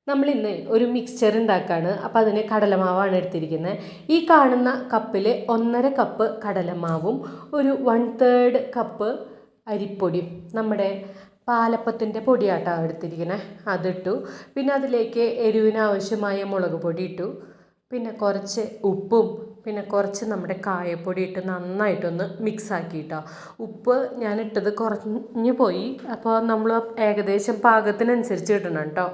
നമ്മളിന്ന് ഒരു മിക്സ്ചർ ഉണ്ടാക്കുകയാണ്. അപ്പോൾ അതിന് കടലമാവാണ് എടുത്തിരിക്കുന്നത്. ഈ കാണുന്ന കപ്പിൽ 1.5 കപ്പ് കടലമാവും ഒരു 1/3 കപ്പ് അരിപ്പൊടിയും നമ്മുടെ പാലപ്പത്തിൻ്റെ പൊടിയാട്ടോ എടുത്തിരിക്കുന്നത്, അതിട്ടു. പിന്നെ അതിലേക്ക് എരിവിന് ആവശ്യമായ മുളക് പൊടി ഇട്ടു. പിന്നെ കുറച്ച് ഉപ്പും പിന്നെ കുറച്ച് നമ്മുടെ കായപ്പൊടി ഇട്ട് നന്നായിട്ടൊന്ന് മിക്സ് ആക്കിയിട്ടോ. ഉപ്പ് ഞാനിട്ടത് കുറഞ്ഞു പോയി, അപ്പോൾ നമ്മൾ ഏകദേശം പാകത്തിനനുസരിച്ച് ഇടണം കേട്ടോ.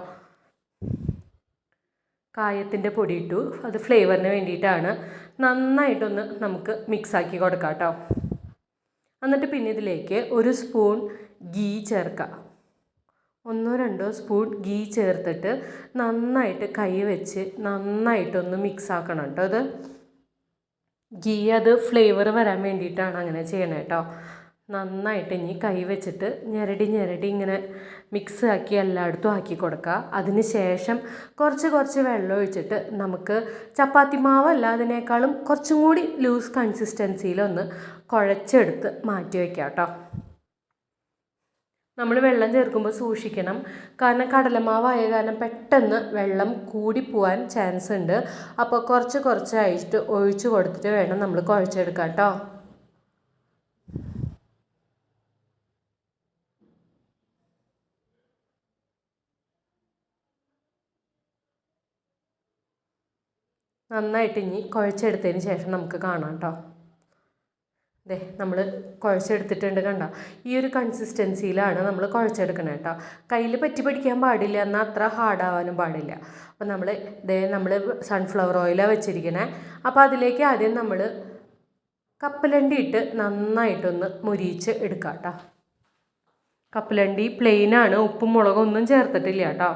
കായത്തിൻ്റെ പൊടി ഇട്ടു, അത് ഫ്ലേവറിന് വേണ്ടിയിട്ടാണ്. നന്നായിട്ടൊന്ന് നമുക്ക് മിക്സാക്കി കൊടുക്കാം കേട്ടോ. എന്നിട്ട് പിന്നെ ഇതിലേക്ക് 1 സ്പൂൺ ഗീ ചേർക്കാം. 1-2 സ്പൂൺ ഗീ ചേർത്തിട്ട് നന്നായിട്ട് കൈ വെച്ച് നന്നായിട്ടൊന്ന് മിക്സ് ആക്കണം കേട്ടോ. അത് ഗീ അത് ഫ്ലേവർ വരാൻ വേണ്ടിയിട്ടാണ് അങ്ങനെ ചെയ്യണേ കേട്ടോ. നന്നായിട്ട് ഇനി കൈ വെച്ചിട്ട് ഞെരടി ഇങ്ങനെ മിക്സ് ആക്കി എല്ലായിടത്തും ആക്കി കൊടുക്കുക. അതിന് ശേഷം കുറച്ച് വെള്ളം ഒഴിച്ചിട്ട് നമുക്ക് ചപ്പാത്തി മാവല്ല, അതിനേക്കാളും കുറച്ചും കൂടി ലൂസ് കൺസിസ്റ്റൻസിയിലൊന്ന് കുഴച്ചെടുത്ത് മാറ്റി വയ്ക്കാം കേട്ടോ. നമ്മൾ വെള്ളം ചേർക്കുമ്പോൾ സൂക്ഷിക്കണം, കാരണം കടലമാവായ കാരണം പെട്ടെന്ന് വെള്ളം കൂടിപ്പോവാൻ ചാൻസ് ഉണ്ട്. അപ്പോൾ കുറച്ചായിട്ട് ഒഴിച്ച് കൊടുത്തിട്ട് വേണം നമ്മൾ കുഴച്ചെടുക്കാം കേട്ടോ. നന്നായിട്ട് ഇനി കുഴച്ചെടുത്തതിന് ശേഷം നമുക്ക് കാണാം കേട്ടോ. അതെ, നമ്മൾ കുഴച്ചെടുത്തിട്ടുണ്ട്, കണ്ട ഈ ഒരു കൺസിസ്റ്റൻസിയിലാണ് നമ്മൾ കുഴച്ചെടുക്കണം കേട്ടോ. കയ്യിൽ പറ്റി പിടിക്കാൻ പാടില്ല, എന്നാൽ അത്ര ഹാർഡാവാനും പാടില്ല. അപ്പോൾ നമ്മൾ സൺഫ്ലവർ ഓയിലാണ് വെച്ചിരിക്കണേ. അപ്പോൾ അതിലേക്ക് ആദ്യം നമ്മൾ കപ്പലണ്ടി ഇട്ട് നന്നായിട്ടൊന്ന് മുരിയിച്ച് എടുക്കാം കേട്ടോ. കപ്പലണ്ടി പ്ലെയിനാണ്, ഉപ്പും മുളകൊന്നും ചേർത്തിട്ടില്ല കേട്ടോ.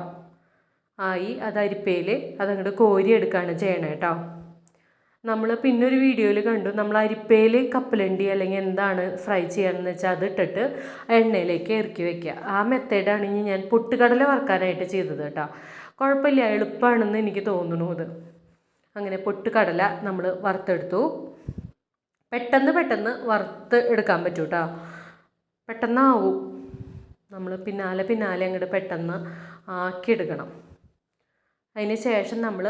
അത് അരിപ്പയിൽ അതങ്ങോട്ട് കോരി എടുക്കുകയാണ് ചെയ്യണേ കേട്ടോ. നമ്മൾ പിന്നൊരു വീഡിയോയിൽ കണ്ടു, നമ്മൾ അരിപ്പയിൽ കപ്പലണ്ടി അല്ലെങ്കിൽ എന്താണ് ഫ്രൈ ചെയ്യണമെന്ന് വെച്ചാൽ അത് ഇട്ടിട്ട് എണ്ണയിലേക്ക് ഇറക്കി വെക്കുക. ആ മെത്തേഡാണ് ഇനി ഞാൻ പൊട്ടുകടല വറുക്കാനായിട്ട് ചെയ്തത് കേട്ടോ. കുഴപ്പമില്ല, എളുപ്പമാണെന്ന് എനിക്ക് തോന്നുന്നു. അത് അങ്ങനെ പൊട്ടുകടല നമ്മൾ വറുത്തെടുത്തു. പെട്ടെന്ന് വറുത്ത് എടുക്കാൻ പറ്റും കേട്ടോ, പെട്ടെന്നാവും. നമ്മൾ പിന്നാലെ അങ്ങോട്ട് പെട്ടെന്ന് ആക്കിയെടുക്കണം. അതിന് ശേഷം നമ്മൾ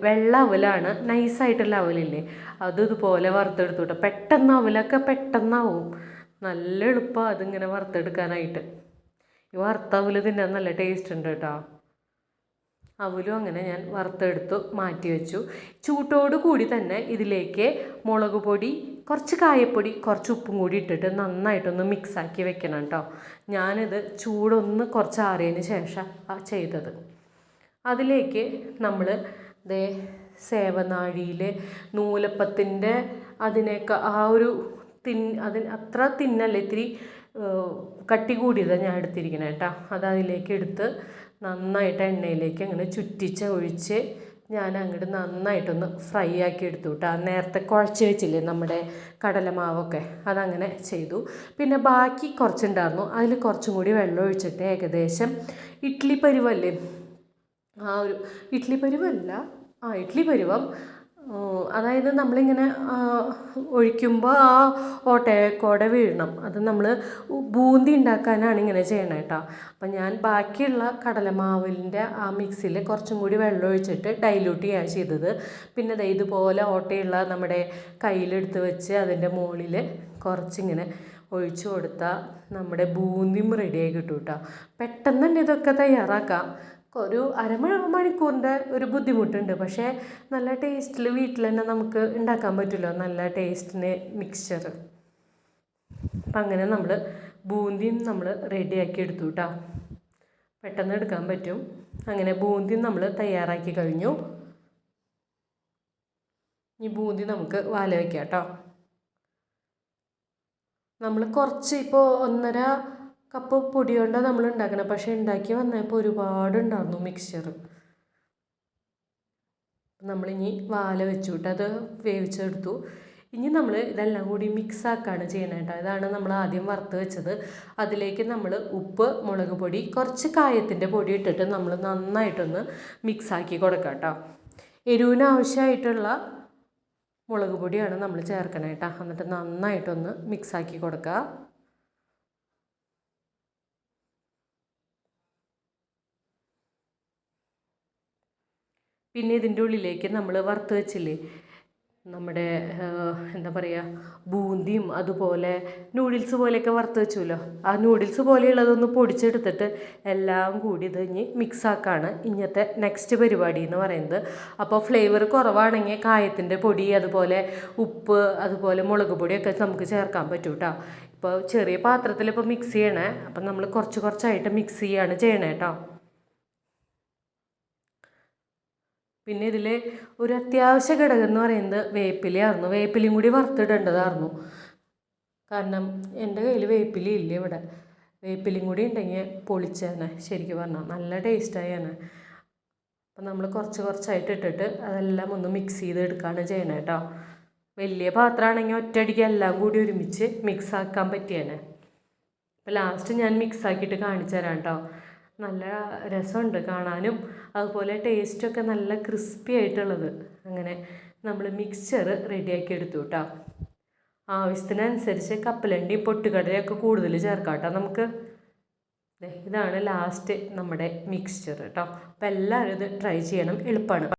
വെള്ള അവലാണ്, നൈസായിട്ടുള്ള അവലില്ലേ, ഇതുപോലെ വറുത്തെടുത്തു കേട്ടോ. അവലൊക്കെ പെട്ടെന്നാവും, നല്ല എളുപ്പമാണ് അതിങ്ങനെ വറുത്തെടുക്കാനായിട്ട്. ഈ വറുത്ത അവൽ തിന്നാൻ നല്ല ടേസ്റ്റ് ഉണ്ട് കേട്ടോ. അവലും അങ്ങനെ ഞാൻ വറുത്തെടുത്തു മാറ്റി വെച്ചു. ചൂട്ടോട് കൂടി തന്നെ ഇതിലേക്ക് മുളക് പൊടി, കുറച്ച് കായപ്പൊടി, കുറച്ച് ഉപ്പും കൂടി ഇട്ടിട്ട് നന്നായിട്ടൊന്ന് മിക്സാക്കി വെക്കണം കേട്ടോ. ഞാനിത് ചൂടൊന്ന് കുറച്ച് ആറിയതിന് ശേഷം ചെയ്തത്. അതിലേക്ക് നമ്മൾ സേവനാഴിയിൽ നൂലപ്പത്തിൻ്റെ അതിനേക്ക് അതിന് അത്ര തിന്നല്ല, ഇത്തിരി കട്ടി കൂടിയതാണ് ഞാൻ എടുത്തിരിക്കുന്നത് കേട്ടോ. അതിലേക്ക് എടുത്ത് നന്നായിട്ട് എണ്ണയിലേക്ക് അങ്ങനെ ഒഴിച്ച് ഞാൻ അങ്ങോട്ട് നന്നായിട്ടൊന്ന് ഫ്രൈ ആക്കി എടുത്തു കേട്ടോ. നേരത്തെ കുഴച്ച് വെച്ചില്ലേ നമ്മുടെ കടലമാവൊക്കെ, അതങ്ങനെ ചെയ്തു. പിന്നെ ബാക്കി കുറച്ചുണ്ടായിരുന്നു, അതിൽ കുറച്ചും കൂടി വെള്ളം ഒഴിച്ചിട്ട് ഏകദേശം ഇഡ്ഡലി പരുവല്ലേ, ഇഡ്ഡലി പരുവം, അതായത് നമ്മളിങ്ങനെ ഒഴിക്കുമ്പോൾ ഓട്ടയക്കോടെ വീഴണം. അത് നമ്മൾ ബൂന്തി ഉണ്ടാക്കാനാണ് ഇങ്ങനെ ചെയ്യണം കേട്ടോ. അപ്പം ഞാൻ ബാക്കിയുള്ള കടലമാവിൻ്റെ ആ മിക്സിയിൽ കുറച്ചും കൂടി വെള്ളം ഒഴിച്ചിട്ട് ഡൈല്യൂട്ട് ചെയ്യുകയാണ് ചെയ്തത്. പിന്നെ ഇതുപോലെ ഓട്ടയുള്ള നമ്മുടെ കയ്യിലെടുത്ത് വെച്ച് അതിൻ്റെ മുകളിൽ കുറച്ചിങ്ങനെ ഒഴിച്ചു കൊടുത്താൽ നമ്മുടെ ബൂന്തിയും റെഡിയായി കിട്ടും കേട്ടോ. പെട്ടെന്ന് തന്നെ ഇതൊക്കെ തയ്യാറാക്കാം. ഒരു അരമണിക്കൂറിൻ്റെ ഒരു ബുദ്ധിമുട്ടുണ്ട്, പക്ഷേ നല്ല ടേസ്റ്റിൽ വീട്ടിൽ തന്നെ നമുക്ക് ഉണ്ടാക്കാൻ പറ്റുമല്ലോ, നല്ല ടേസ്റ്റിന് മിക്സ്ചർ. അപ്പം അങ്ങനെ നമ്മൾ ബൂന്തിയും നമ്മൾ റെഡിയാക്കി എടുത്തു കേട്ടോ. പെട്ടെന്ന് എടുക്കാൻ പറ്റും. അങ്ങനെ ബൂന്തിയും നമ്മൾ തയ്യാറാക്കി കഴിഞ്ഞു. ഈ ബൂന്തി നമുക്ക് വാല വയ്ക്കാം കേട്ടോ. നമ്മൾ കുറച്ച് ഇപ്പോൾ 1.5 കപ്പ് പൊടി കൊണ്ടാണ് നമ്മൾ ഉണ്ടാക്കണം, പക്ഷേ ഉണ്ടാക്കി വന്നപ്പോൾ ഒരുപാടുണ്ടായിരുന്നു മിക്സ്ചർ. നമ്മളിനി വാല വെച്ചു കേട്ടോ, അത് വേവിച്ചെടുത്തു. ഇനി നമ്മൾ ഇതെല്ലാം കൂടി മിക്സാക്കാണ് ചെയ്യണത് കേട്ടോ. ഇതാണ് നമ്മൾ ആദ്യം വറുത്ത് വെച്ചത്. അതിലേക്ക് നമ്മൾ ഉപ്പ്, മുളക് പൊടി, കുറച്ച് കായത്തിൻ്റെ പൊടി ഇട്ടിട്ട് നമ്മൾ നന്നായിട്ടൊന്ന് മിക്സാക്കി കൊടുക്കാം കേട്ടോ. എരിവിന് ആവശ്യമായിട്ടുള്ള മുളക് പൊടിയാണ് നമ്മൾ ചേർക്കണേ കേട്ടോ. എന്നിട്ട് നന്നായിട്ടൊന്ന് മിക്സാക്കി കൊടുക്കുക. പിന്നെ ഇതിൻ്റെ ഉള്ളിലേക്ക് നമ്മൾ വറുത്ത് വെച്ചില്ലേ നമ്മുടെ എന്താ പറയുക ബൂന്തിയും അതുപോലെ നൂഡിൽസ് പോലെയൊക്കെ വറുത്ത് വെച്ചുല്ലോ, ആ നൂഡിൽസ് പോലെയുള്ളതൊന്ന് പൊടിച്ചെടുത്തിട്ട് എല്ലാം കൂടി ഇത് ഇനി മിക്സാക്കാണ് ഇന്നത്തെ നെക്സ്റ്റ് പരിപാടി എന്ന് പറയുന്നത്. അപ്പോൾ ഫ്ലേവർ കുറവാണെങ്കിൽ കായത്തിൻ്റെ പൊടി അതുപോലെ ഉപ്പ് അതുപോലെ മുളക് പൊടിയൊക്കെ നമുക്ക് ചേർക്കാൻ പറ്റും കേട്ടോ. ഇപ്പോൾ ചെറിയ പാത്രത്തിൽ ഇപ്പോൾ മിക്സ് ചെയ്യണേ, അപ്പം നമ്മൾ കുറച്ച് കുറച്ചായിട്ട് മിക്സ് ചെയ്യാണ് ചെയ്യണേ കേട്ടോ. പിന്നെ ഇതിൽ ഒരു അത്യാവശ്യ ഘടകം എന്ന് പറയുന്നത് വേപ്പിലയായിരുന്നു. വേപ്പിലയും കൂടി വറുത്തിടേണ്ടതായിരുന്നു. കാരണം എൻ്റെ കയ്യിൽ വേപ്പില ഇല്ല ഇവിടെ. വേപ്പിലയും കൂടി ഉണ്ടെങ്കിൽ പൊളിച്ചേനെ, ശരിക്കും പറഞ്ഞാൽ നല്ല ടേസ്റ്റായാണ്. അപ്പം നമ്മൾ കുറച്ച് കുറച്ചായിട്ട് ഇട്ടിട്ട് അതെല്ലാം ഒന്ന് മിക്സ് ചെയ്തെടുക്കുകയാണ് ചെയ്യണേ കേട്ടോ. വലിയ പാത്രമാണെങ്കിൽ ഒറ്റയടിക്ക് എല്ലാം കൂടി ഒരുമിച്ച് മിക്സ് ആക്കാൻ പറ്റിയേനെ. അപ്പോൾ ലാസ്റ്റ് ഞാൻ മിക്സ് ആക്കിയിട്ട് കാണിച്ചു തരാം കേട്ടോ. നല്ല രസമുണ്ട് കാണാനും, അതുപോലെ ടേസ്റ്റൊക്കെ നല്ല ക്രിസ്പി ആയിട്ടുള്ളത്. അങ്ങനെ നമ്മൾ മിക്സ്ചർ റെഡിയാക്കി എടുത്തു കേട്ടോ. ആവശ്യത്തിനനുസരിച്ച് കപ്പലണ്ടിയും പൊട്ടുകടലയൊക്കെ കൂടുതൽ ചേർക്കാം കേട്ടോ നമുക്ക്. ഇതാണ് ലാസ്റ്റ് നമ്മുടെ മിക്സ്ചർ കേട്ടോ. അപ്പോൾ എല്ലാവരും ഇത് ട്രൈ ചെയ്യണം, എളുപ്പമാണ്.